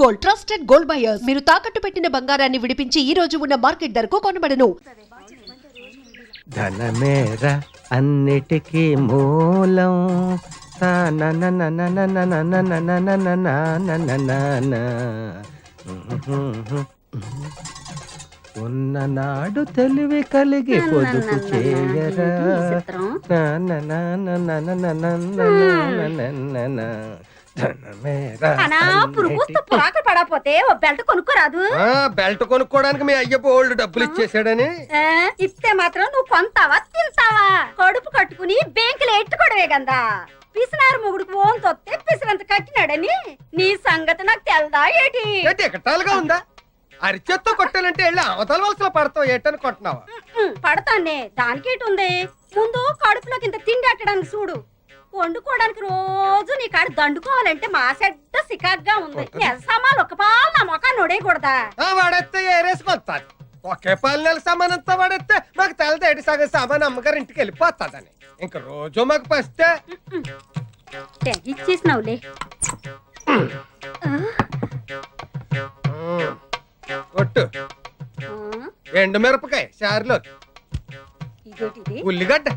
Gold, trusted gold buyers. మీరు తాకట్టు పెట్టిన బంగారాన్ని విడిపించి ఈ రోజు ఉన్న మార్కెట్ ధరకు కొనబడను. ధనమేర అన్నిటికీ మూలం. ఉన్ననాడు తెలివి కలిగి పొదుపు చేయరా. బెల్ట్ కొనుక్కోడానికి మీ అయ్య బోల్డ్ డబ్బులు ఇచ్చేసాడని. ఇస్తే మాత్రం నువ్వు కొంతావా తింటావా? కడుపు కట్టుకుని బ్యాంకులో ఎట్టుకోవడమే కదా. పిసినారు మొగుడుకు ఓన్ తొత్తే పిసినంత కట్టినాడని నీ సంగతి నాకు తెల్దా ఏటి? ఎకటాలుగా ఉందా? అరిచేత్తో కొట్టాలంటే వెళ్ళి అవతల వలసలో పడతావు ఏటని కొట్టినావా? పడతానే, దానికేటి ఉంది. ముందు కడుపులోకి ఇంత తిండి అట్టడానికి చూడు. వండుకోవడానికి రోజు నీ కాడ దండుకోవాలంటే మా సెడ్డ సికాగ్గా ఉంది. సామాన్లు ఒక పాలు నా మొఖాన్ని నొడేయకూడదా? వాడేస్తే ఏరేసుకొస్తాను. ఒకే పాలు నెల సామానంతా వాడేస్తే మాకు తెలదేటి సగం సామాన్ అమ్మగారు ఇంటికి వెళ్ళిపోతాదని. ఇంక రోజు మాకు పస్తే ఇచ్చేసినావులే. ఒట్టు ఎండు మిరపకాయ చారులో, ఉల్లిగడ్డ,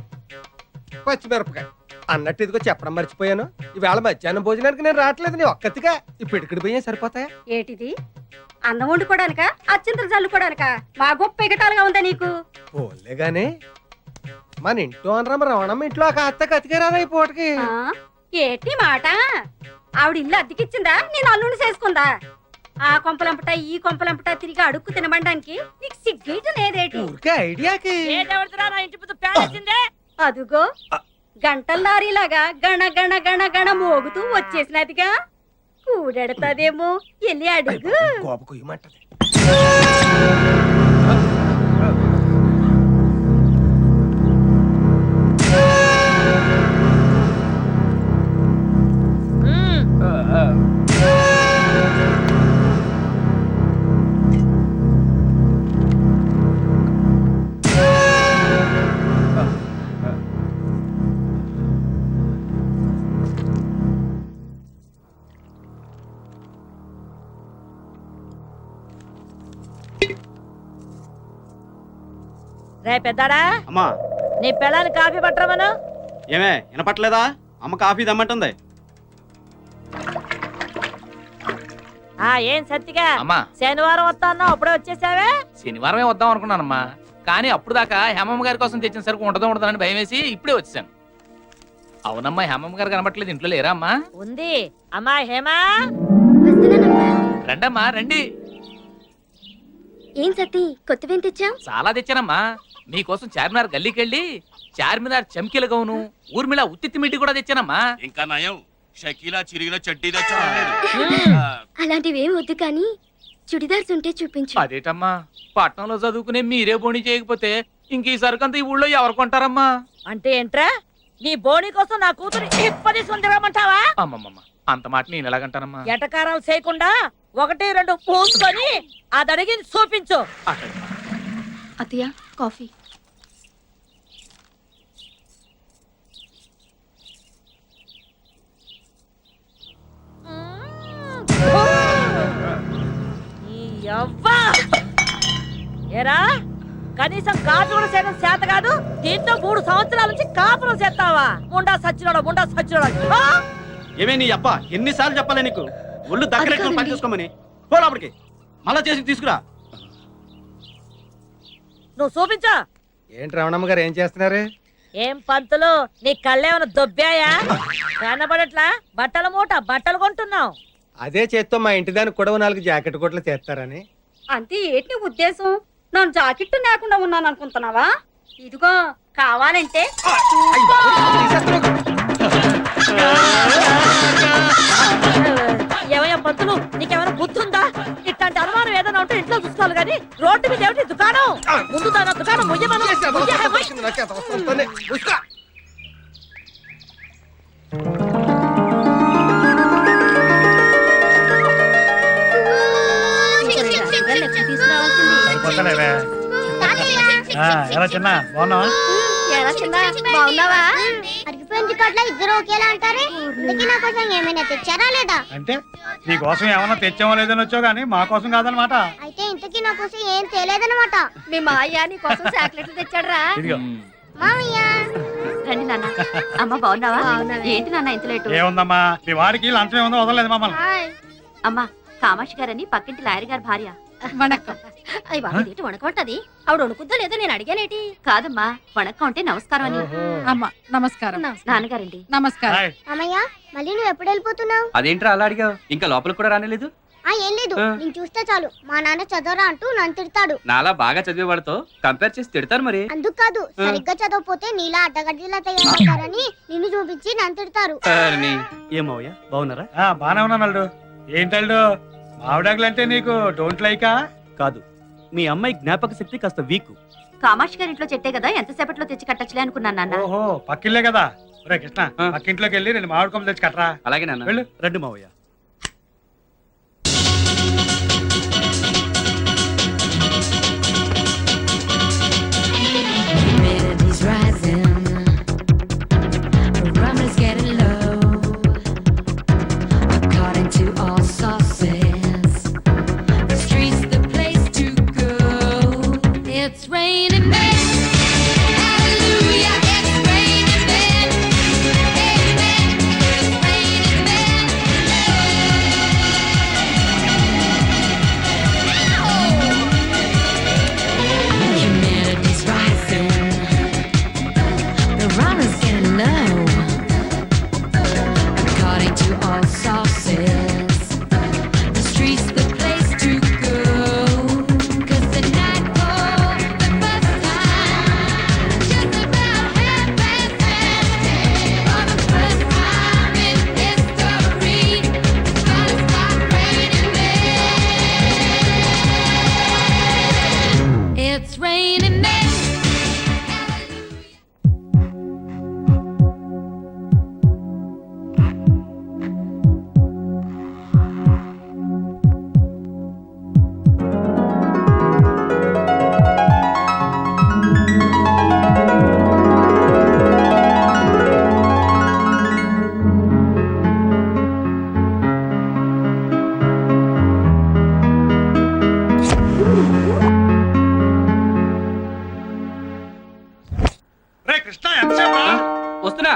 పచ్చిమిరపకాయ అన్నట్టు ఇదిగో చెప్పడం మర్చిపోయాను. ఈవేళ మధ్యాహ్నం భోజనానికి నేను రావట్లేదు. నీ ఒక్కతిగా ఇప్పుడు ఇక్కడికి పోయా సరిపోతాయా? ఏటిది? అన్నం వండుకోవడానికా అచ్చింతలు చల్లుకోవడానికా? మా గొప్ప ఎగటాలుగా ఉందా నీకు? పోలే గాని మన ఇంట్లో అనరమ్మ రవణమ్మ ఇంట్లో ఒక అత్త కతికేరాదా ఈ పూటకి? ఏటి మాట? ఆవిడ ఇల్లు అద్దెకిచ్చిందా? నేను అల్లుండి చేసుకుందా? ఆ కొంపలంపట ఈ కొంపలంపట తిరిగి అడుక్కు తినమండానికి నీకు సిగ్గేట లేదేటి? ఊరికే ఐడియాకి అదుగో గంటల్లారీలాగా గణ గణ గణ గణ మోగుతూ వచ్చేసినదిగా. కూడెడతాదేమో, వెళ్ళి అడుగు. రే పెద్దాడా, అమ్మా నీ పిల్లని కాఫీ పట్టరమను. ఏమే వినపట్లేదా? అమ్మ కాఫీ దమ్మంటుంది. ఏం సత్తిగా శనివారం వస్తా అన్నావు, అప్పుడే వచ్చేసావే? శనివారమే వద్దాం అనుకున్నానమ్మా, కానీ అప్పుడు దాకా హేమమ్మ గారి కోసం తెచ్చిన సరుకు ఉండదని భయం వేసి ఇప్పుడే వచ్చాను. అవునమ్మా, హేమమ్మ గారు కనబట్లేదు, ఇంట్లో లేరా అమ్మా? ఉంది. అమ్మా హేమా, రండమ్మా రండి. ఏం సత్తి, కొత్తవేం తెచ్చాం? చాలా తెచ్చానమ్మా. మీకోసం చార్మినార్ గల్లీకెళ్ళి చార్మినార్ చమ్కీల గౌను, ఊర్మిళ ఉత్తిత్తి మిట్టి కూడా తెచ్చానమ్మా. ఇంకా నయం, షకీలా చిరిగిన చడ్డీ తెచ్చా. అలాంటివేం వద్దు కానీ చుడిదార్స్ ఉంటే చూపించు. అదేటమ్మా, పట్నంలో చదువుకునే మీరే బోణి చేయకపోతే ఇంక ఈ సరుకంతా ఈ ఊళ్ళో ఎవరు కొంటారమ్మా? అంటే ఏంట్రా, నీ బోణి కోసం నా కూతురు ఇప్పటి సుందరమంటావా? అమ్మమ్మమ్మ, అంత మాట నేను ఎలాగంటానమ్మా? ఎటకారాలు చేయకుండా 1-2 పూసుకొని అది అడిగి చూపించు. అత్తయ్య, కాఫీ. ఏరా, కనీసం కాఫీ కూడా చేయడం చేత కాదు, దీంతో 3 సంవత్సరాల నుంచి కాపురం చేస్తావా? ముండా సచ్చినోడా. ఏమే నీ అప్ప, ఎన్నిసార్లు చెప్పాలి నీకు? ఒళ్ళు దగ్గర పని చేసుకోమని. పోలాపడికి మళ్ళా చేసి తీసుకురా. నువ్వు చూపించా. ఏంటి రమణమ్మ గారు ఏం చేస్తున్నారు? ఏం పంతులు, నీ కళ్ళేమన్నా దొబ్బాయా? కనబడట్లా? బట్టల మూట బట్టలు కొంటున్నావు. అదే చేత్తో మా ఇంటి దానికి కూడా 4 జాకెట్ కోట్లు చేస్తారని. అంతే ఏంటి ఉద్దేశం? నన్ను జాకెట్టు లేకుండా ఉన్నాను అనుకుంటున్నావా? ఇదిగో కావాలంటే ఏమయ్యా పంతులు, నీకేమైనా బుద్ధి ఉందా? ఇట్లాంటి అనుమానం ఏదైనా ఉంటే ఇంట్లో చూసుకోవాలి కానీ రోడ్డు మీద ఏమిటి దుకాణం? ముందు దాని దుకాణం ముయ్యమను. ఎలా చిన్న బాగున్నావా? బాగున్నావా? బెంచ్ కట్ల ఇద్దరు ఒకేలా అంటారే ఇంతకీ నా కోసం ఏమైనా తెచ్చారా లేదా? అంటే నీ కోసం ఏమన్నా తెచ్చామో లేదని వచ్చావు కానీ మా కోసం కాదనమాట. అయితే ఇంతకీ నా కోసం ఏం తేలేదన్నమాట. మీ మాయ నీ కోసం చాక్లెట్లు తెచ్చాడురా. ఇదిగో మామయ్య రండి నాన్న. అమ్మ బాగున్నావా? ఏంటి నాన్న ఇంత లేటు? ఏముందమ్మా మీ వాడికి లంచం ఏముందో వదలలేదు మమ్మల్ని. అమ్మా కామాక్షి గారని పక్కింటి లాయర్ గారి భార్య. వణకం. అయ్యి బాబు ఏంటి వణకుంటది? ఆవిడ వణుకుద్దా లేదో నేను అడిగానేటి. కాదమ్మా వణకం అంటే నమస్కారం అని. అమ్మ నమస్కారం. నాన్నగారండి. నమస్కారం. హాయ్. మామయ్య మళ్ళీ నువ్వు ఎప్పుడు వెళ్ళిపోతున్నావు? అదేంట్రా అలా అడిగావు? ఇంకా లోపలికి కూడా రానేలేదు. ఏం లేదు, నేను చూస్తే చాలు మా నాన్న చదవరా అంటూ నన్ను తిడతాడు. నాలా బాగా చదివేవాడితో కంపేర్ చేసి తిడతారు మరి. అందుకు కాదు, సరిగ్గా చదవకపోతే నీలా అడ్డగడ్డిలా తయారవుతారని నిన్ను చూపించి నన్ను తిడతారు. ఏమయ్యా బాగున్నారా? బానే ఉన్నాను అల్లుడు. ఏంటల్డు మావిడాకులంటే నీకు డోంట్ లైకా? కాదు, మీ అమ్మాయి జ్ఞాపక శక్తి కాస్త వీక్. కామాక్షి గారి ఇంట్లో చెట్టే కదా ఎంతసేపట్లో తెచ్చి కట్టచ్చులే అనుకున్నాను నాన్న. ఓహో పక్కిల్లే కదా. ఒరే కృష్ణ పక్కింట్లోకి వెళ్ళి నేను మామిడి కొమ్మ తెచ్చి కట్టరా. అలాగే నాన్న. వెళ్ళు. రండి మావయ్య. Humidity's rising, barometer's getting low. According to all sources, the street's the place to go. It's raining men, hallelujah, it's raining men, amen, it's raining men. Humidity's rising, barometer's getting low. According to all sources, the street's the place to go. 'Cause the night for the first time, just about 10:30, for the first time in history, it's gonna start raining men. It's raining men. రే కృష్ణ ఎంతసేపు రా? వస్తున్నా.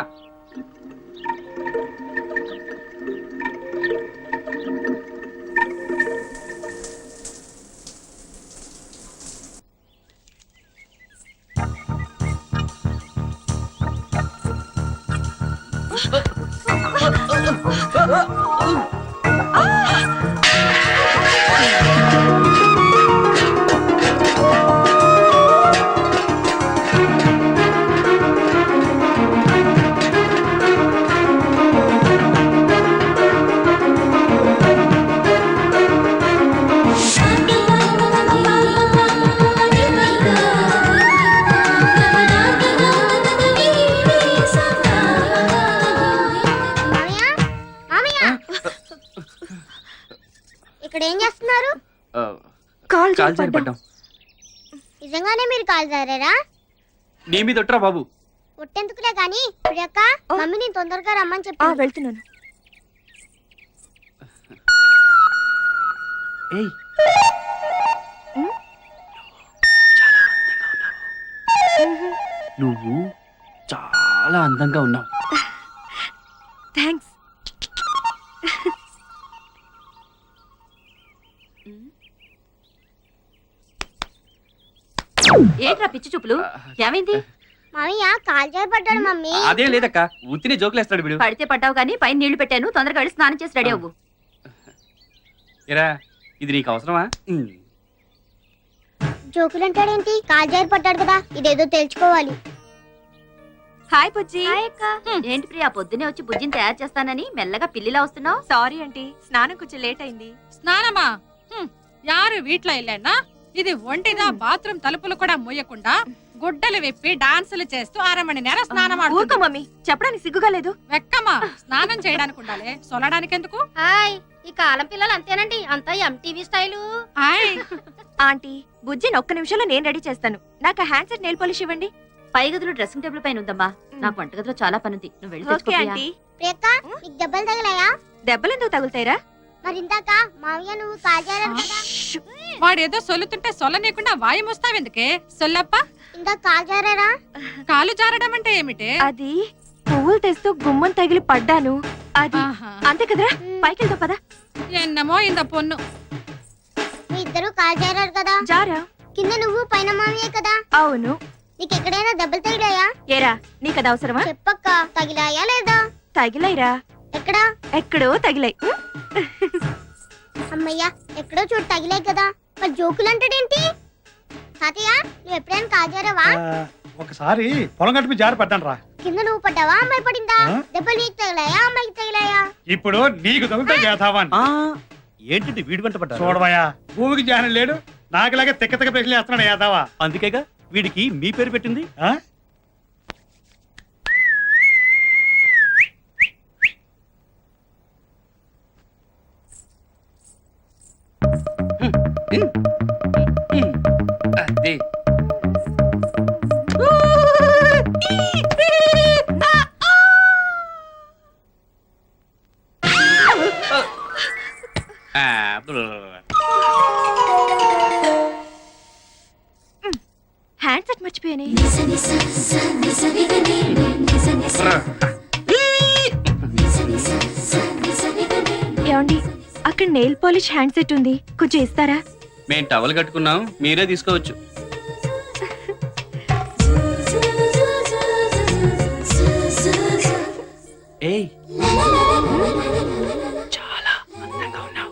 మామయ్య మామయ్య ఇక్కడ ఏం చేస్తున్నారు? Call జారి పడ్డాం. నిజంగానే మీరు కాల్ జారారా? నీ మీద ఒట్టురా బాబు. ఒట్టెందుకులే గాని ప్రియక్క మమ్మీని తొందరగా రమ్మని చెప్పి వెళ్తున్నాను. ఏయ్ నువ్వు చాలా అందంగా ఉన్నావు. థ్యాంక్స్. ఏంట్రా పిచ్చి చూపులు? ఏమైంది? మామయ్య కాల్ జారి పడ్డాడు మమ్మీ. అదేం లేదక్క, ఉత్తినే జోకులేస్తాడు వీడు. పడితే పడ్డావు కానీ పైన నీళ్లు పెట్టాను, తొందరగా వెళ్ళి స్నానం చేసి రెడీ అవ్వు. ఏరా ఇది నీకు అవసరమా? జోకులు అంటాడేంటి? కాల్ జారి పడ్డాడు కదా, ఇదేదో తెలుసుకోవాలి. హాయ్ బుజ్జి. ఏంటి ప్రియా పొద్దునే వచ్చి బుజ్జిని తయారు చేస్తానని మెల్లగా పిల్లిలా వస్తున్నావు? సారీ ఆంటీ, స్నానం కొంచెం లేట్ అయింది. స్నానమా? యారు వీట్లో వెళ్ళానా? ఇది ఒంటిదా బాత్రూమ్ తలుపులు కూడా మూయకుండా గుడ్డలు విప్పి డాన్సులు చేస్తూ 6 మణి నేర స్నానం ఊరుకో మమ్మీ, చెప్పడానికి సిగ్గుగా లేదు. వెక్కమ్మా, స్నానం చేయడానికి ఉండాలి, సొలడానికి ఎందుకు? హాయ్, ఈ కాలం పిల్లలు అంతేనండి, అంతా ఎంటీవీ స్టైలు. హాయ్ ఆంటీ, బుజ్జిని ఒక్క నిమిషంలో నేను రెడీ చేస్తాను. నాకు హ్యాండ్సెట్ నెయిల్ పాలిష్ ఇవ్వండి. పై గదిలో డ్రెస్సింగ్ టేబుల్ పైన ఉందమ్మా. నాకు వంటగదిలో చాలా పని ఉంది. నువ్వు వెళ్ళి తెచ్చుకో ప్రియా. ప్రియక్క నీకు దెబ్బలు తగిలాయా? దెబ్బలు ఎందుకు తగులుతాయిరా? మరి ఇందాక మావయ్య నువ్వు కాజారని కదా. వాడేదో సొల్లుతుంటే సొల్లనీయకుండా వాయి మోస్తావెందుకే సొల్లప్ప? ఇందాక కాజారా? కాలు జారడం అంటే ఏమిటి? అది పువ్వులు తెస్తూ గుమ్మం తగిలి పడ్డాను. అది ఆహా. అంతే కదరా. పైకి వెళ్తావు పదా. ఎన్నమో ఇంద పొన్ను. మీ ఇద్దరు కాజారారు కదా. జారా. కింద నువ్వు పైన మావయ్య కదా. అవును. నీకు ఎక్కడైనా దెబ్బలు తగిలాయా? ఏరా నీకది అవసరమా? చెప్పక్క, తగిలాయా లేదా? తగిలైరా. ఎక్కడా? ఎక్కడో తగిలాయి. అమ్మయ్యా, ఎక్కడో చోటు తగిలాయి కదా. మరి జోకులు అంటాడేంటి? తాతయ్య నువ్వు ఎప్పుడైనా కాజారావా? ఒకసారి పొలం గట్టు మీద జారి పడ్డాను రా. కింద నువ్వు పడ్డావా, అమ్మాయి పడిందా? ఆ? దెబ్బలు నీకు తగిలాయా, అమ్మాయికి తగిలాయా? ఇప్పుడు నీకు తగులుతాయి చేతావని ఏంటి వీడి వెంట పడ్డా? చూడవయ్యా, భూమికి జ్ఞానం లేడు, నాకులాగే తిక్క తిక్క ప్రశ్నలు వేస్తున్నాడు యాదవా. అందుకేగా వీడికి మీ పేరు పెట్టింది. ఆ? అదే హ్యాండ్ సెట్ మర్చిపోయానే. ఏమండి, అక్కడ నెయిల్ పాలిష్ హ్యాండ్ సెట్ ఉంది, కొంచెం ఇస్తారా? మేము టవల్ కట్టుకున్నాం, మీరే తీసుకోవచ్చు. ఏయ్ చాలా అందంగా ఉన్నావు.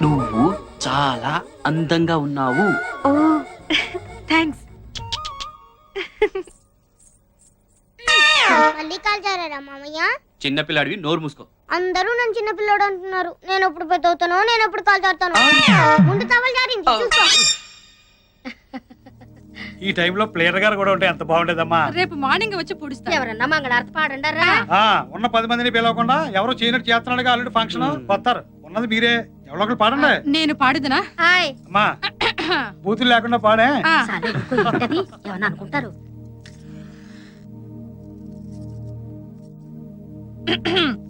నువ్వు చాలా అందంగా ఉన్నావు. ఓ థ్యాంక్స్. మళ్ళీ కాజారా మామయ్య? చిన్నపిల్లాడివి, నోరు మూసుకో. అందరూ నన్ను చిన్న పిల్లోడు అంటున్నారు. నేను ఎప్పుడు పెద్ద అవుతానో, నేను ఎప్పుడు కాలు జారుతానో. ముందు తవలు జారింది చూసుకో. ఈ టైంలో ప్లేయర్ గారు కూడా ఉంటే ఎంత బాగుండేదమ్మా. రేపు మార్నింగ్ వచ్చి పుడుస్తా. ఎవరన్నా మంగళారతి పాడండారా? ఉన్న 10 మందిని పిలవకుండా ఎవరో చేయనట్టు చేస్తున్నాడుగా ఆల్రెడీ ఫంక్షన్ వస్తారు. ఉన్నది మీరే, ఎవరో ఒకరు పాడండి. నేను పాడుదునా? హాయ్. అమ్మా బూతులు లేకుండా పాడే. ఆ, ఏమన్నా అనుకుంటారు.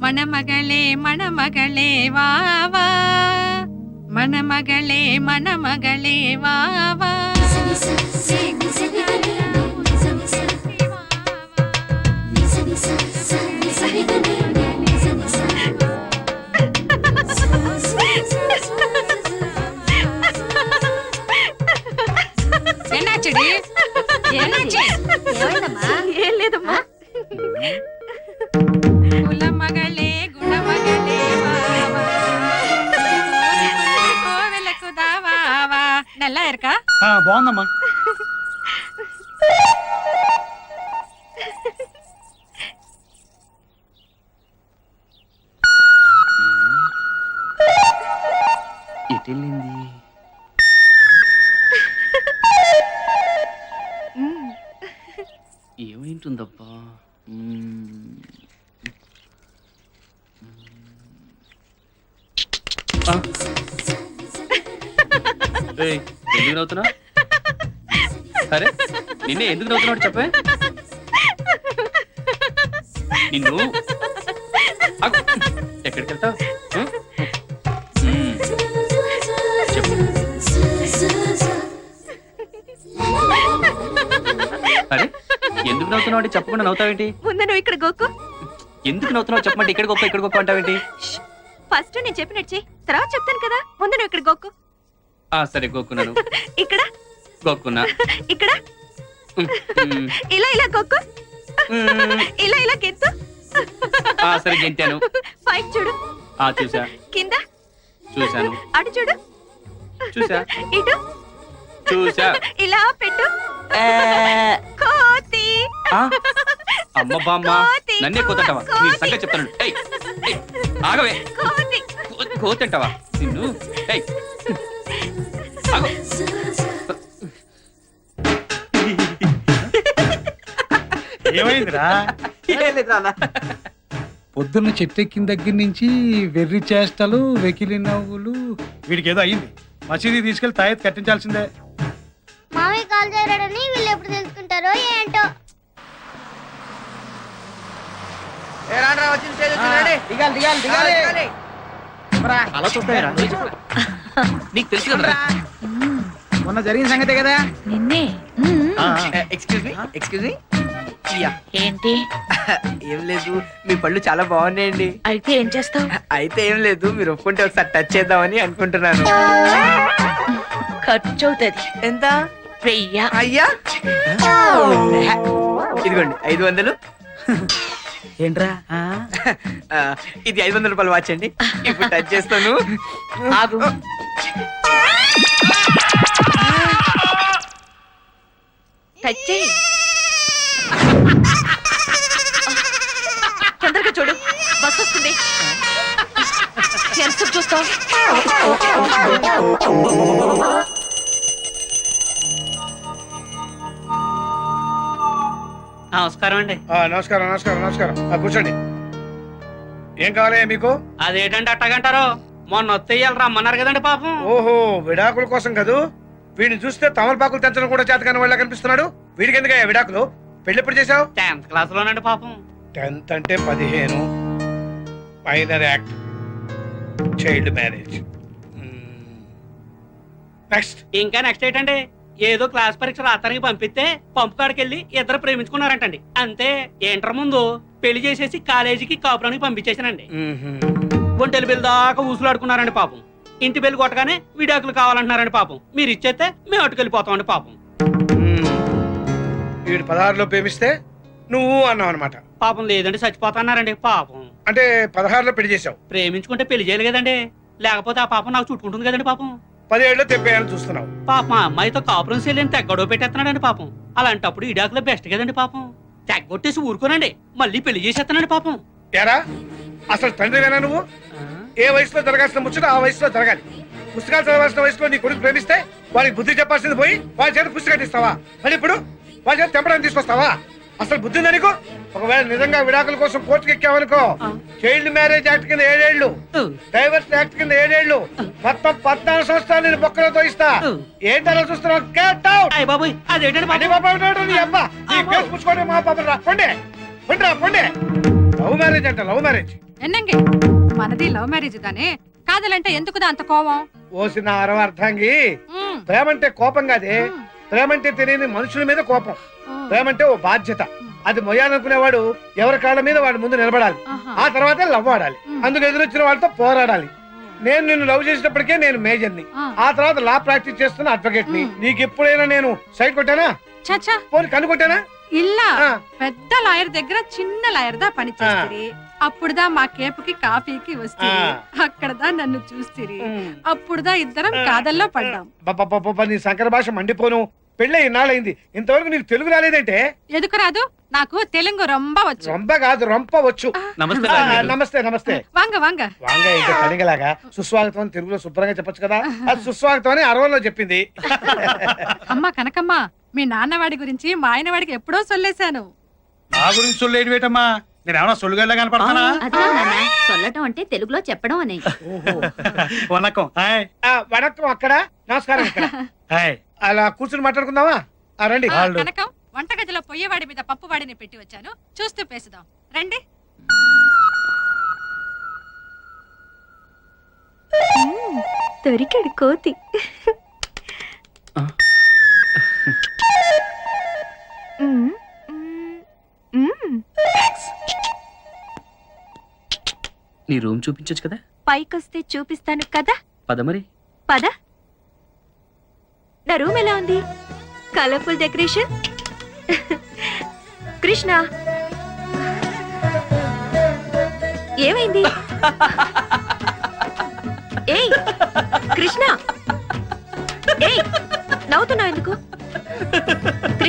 మన మగళే మన మగళే వావా, మన మగళే మన మగళే వావా. ఎన్నాచడి ఎన్నాచి ఏం లేదమ్మా. కుల మగళే గుణ మగళే వావా, కోవెలకు దావావా. నల్లా ఎరకా బాగుందమ్మా. ఎటెళ్ళింది? ఏమైంటుందబ్బా? ఎందుకు నవ్వుతున్నా? సరే నిన్నే ఎందుకు నవ్వుతున్నాడు చెప్పే. నిన్ను ఆగు. ఎక్కడికి వెళ్తావు? చెప్పు. అరే ఎందుకు నవ్వుతున్నావు అంటే చెప్పకుండా నవ్వుతావేంటి? ముందు నువ్వు ఇక్కడ గోక్కు. ఎందుకు నవ్వుతున్నావు చెప్పమంటే ఇక్కడ గొప్ప ఇక్కడ గొప్ప అంటావేంటి? ఫస్ట్ నేను చెప్పినట్టు చెయ్యి, తర్వాత చెప్తాను కదా. ముందు నువ్వు ఇక్కడ గోక్కు. సరే గోక్కున్నాను. ఇక్కడ గోక్కున్నా. ఇక్కడ ఇలా ఇలా గోక్కు. ఇలా ఇలా గెంతు. సరే గెంతాను. పైకి చూడు. చూసా. కింద చూసాను. అటు చూడు. చూసా. ఇటు చూసా. ఇలా పెట్టు. కోతి. అమ్మ బామ్మ నన్నే కోతంటావా? నీ సంగతి చెప్తాను. ఆగవే. కోతి. కోతంటావా నిన్ను? ఆగు. ఏమైందిరా? పొద్దున్న చెట్టెక్కిన దగ్గర నుంచి వెర్రి చేష్టలు, వెకిలి నవ్వులు. వీడికి ఏదో అయింది. మసీదీ తీసుకెళ్లి తాయెత్తు కట్టించాల్సిందే. మామయ్య కాలు జారాడని వీళ్ళు ఎప్పుడు తెలుసుకుంటారు? చేస్తారో ఏంటో. అలా చూస్తాయరా నీకు తెలుసు కదా మొన్న జరిగిన సంగతే కదా. నిన్నే ఎక్స్క్యూజ్ మీ ఏంటి ఏం లేదు, మీ పళ్ళు చాలా బాగున్నాయండి. అయితే ఏం చేస్తావు? అయితే ఏం లేదు, మీరు ఒప్పుకుంటే ఒకసారి టచ్ చేద్దామని అనుకుంటున్నాను. ఖర్చు అవుతుంది. ఎంత? 1000. అయ్యా ఇదిగోండి 500. ఏంట్రా ఇది 500 రూపాయలు వాచ్ అండి. ఇప్పుడు టచ్ చేస్తాను. ఆగు. టచ్ చేయి. తొందరగా చూడు, బస్ వస్తుంది. ఎంత చూస్తావు? నమస్కారం అండి. నమస్కారం నమస్కారం నమస్కారం. కూర్చోండి. ఏం కావాలి మీకు? అదేంటంటే అట్టగంటారు, మొన్న వత్తేయాలి రమ్మన్నారు కదండి పాపం. ఓహో, విడాకుల కోసం కదూ. వీడిని చూస్తే తమలపాకులు తెచ్చడం కూడా చేతకాని వాళ్ళ కనిపిస్తున్నాడు. వీడికి ఎందుకయ్యా విడాకులు? పెళ్లి ఎప్పుడు చేసావు? 10th క్లాస్ లోనండి పాపం. 10th అంటే 15. Minor act, child marriage. Next. ఇంకా నెక్స్ట్ ఏంటండి, ఏదో క్లాస్ పరీక్ష రాత్రికి పంపిస్తే పంపు కాడికి వెళ్ళి ఇద్దరు ప్రేమించుకున్నారంటండి. అంతే. ఇంటర్ ముందు పెళ్లి చేసేసి కాలేజీకి కాపురానికి పంపించేసానండి. ఒంటెలు బిల్ దాకా ఊసులాడుకున్నారండి పాపం. ఇంటి బిల్లు కొట్టగానే విడాకులు కావాలంటున్నారండి పాపం. మీరు ఇచ్చేస్తే మేము అటుకెళ్ళిపోతామండి పాపం. వీడు 16లో ప్రేమిస్తే నువ్వు అన్నావు అనమాట. పాపం లేదండి, చచ్చిపోతున్నారండి పాపం. అంటే 16లో పెళ్లి చేసావు. ప్రేమించుకుంటే పెళ్లి చేయాలి కదండి, లేకపోతే ఆ పాపం నాకు చుట్టుకుంటుంది కదండి పాపం. 17లో తెప్పేయాలని చూస్తున్నావు. పాపం ఆ అమ్మాయితో కాపురం చేయలేని తెగ్గొడవ పెట్టేస్తున్నాడండి పాపం. అలాంటప్పుడు ఇడాకులో బెస్ట్ కదండి పాపం. తెగ్గొట్టేసి ఊరుకోనండి, మళ్ళీ పెళ్లి చేసేస్తున్నాడు పాపం. ఎరా, అసలు తండ్రివేనా నువ్వు? ఏ వయసులో జరగాల్సిన ముచ్చట ఆ వయసులో జరగాలి. పుస్తకాలు చదవాల్సిన వయసులో నీ కొడుకు ప్రేమిస్తే వాడికి బుద్ధి చెప్పాల్సింది పోయి వాళ్ళ చేత పుస్తకాలు ఇస్తావా? మరి ఇప్పుడు వాళ్ళ చేత తెంపడానికి తీసుకొస్తావా? అసలు బుద్ధి ఉందా నీకు? ఒకవేళ నిజంగా విడాకుల కోసం కోర్టుకు ఎక్కావనుకో, చైల్డ్ మ్యారేజ్ యాక్ట్ కింద 7 ఏళ్ళు, డైవర్స్ యాక్ట్ కింద 7 ఏళ్ళు, మొత్తం 14 సంవత్సరాలు నేను బొక్కలతో ఇస్తా. ఏంటి అలా చూస్తున్నావు? Get out. అయ్య బాబోయ్, అదేంటండి అదే బాబా నీ అబ్బా, నీ కేసు పుచ్చుకోండి మా పాప. రా పొండే పొండిరా పొండే. లవ్ మ్యారేజ్ అంట, లవ్ మ్యారేజ్. ఎన్నంగి మనది లవ్ మ్యారేజ్ దానే కాదలంటే ఎందుకుదా అంత కోపం? ఓసిన అర్థంగి, ప్రేమంటే కోపం కాదే. ప్రేమంటే తెలియని మనుషుల మీద కోపం. ప్రేమంటే ఓ బాధ్యత. అది మొయ్యాలనుకునేవాడు ఎవరి కాళ్ళ మీద వాడి ముందు నిలబడాలి. ఆ తర్వాతే లవ్ ఆడాలి. అందుకు ఎదురొచ్చిన వాళ్ళతో పోరాడాలి. నేను నిన్ను లవ్ చేసేటప్పటికే నేను మేజర్ని, ఆ తర్వాత లా ప్రాక్టీస్ చేస్తున్న అడ్వకేట్ ని. నీకు ఎప్పుడైనా నేను సైడ్ కొట్టానా? చచ్చా, పోనీ కన్ను కొట్టానా? ఇల్ల పెద్ద లాయర్ దగ్గర చిన్న లాయర్ దా పని చేస్తుంది. అప్పుడుదా మా కేపుకి కాఫీకి వస్తుంది. అక్కడదా నన్ను చూస్తుంది. అప్పుడుదా ఇద్దరం కాదల్లో పడ్డాం. నీ సంకర భాష మండిపోను. పెళ్ళి ఇన్నాళ్ళైంది, ఇంతవరకు నీకు తెలుగు రాలేదంటే? ఎందుకు రాదు? నాకు తెలుగు రొంబ వచ్చు. రొంబ కాదు, రొంప వచ్చు. నమస్తే. నమస్తే నమస్తే. వాంగ వాంగ వాంగ ఏంటో కనిగలాగా సుస్వాగతం అని తెలుగులో శుభ్రంగా చెప్పొచ్చు కదా. అది సుస్వాగతం అని 60లో చెప్పింది. అమ్మా కనకమ్మ, మీ నాన్నవాడి గురించి మా ఆయన వాడికి ఎప్పుడో సొల్లేశాను. నా గురించి సొల్లేడు వేటమ్మా? నేను ఏమన్నా సొల్లుగల్లా కనపడతానా? సొల్లటం అంటే తెలుగులో చెప్పడం అని. వణకం. వణకం అక్కడ, నమస్కారం ఇక్కడ. అలా కూర్చుని మాట్లాడుకుందామా? రండి. కనకం, వంటగదిలో పొయ్యేవాడి మీద పప్పువాడిని పెట్టి వచ్చాను, చూస్తూ పేసుదాం రండి. దొరికాడు కోతి. నీ రూమ్ చూపించొచ్చు కదా. పైకొస్తే చూపిస్తాను కదా. పద మరి. పద. నా రూమ్ ఎలా ఉంది? Colourful decoration. కృష్ణ, ఏమైంది? ఏయ్ కృష్ణ, ఏయ్ నవ్వుతున్నావు ఎందుకు?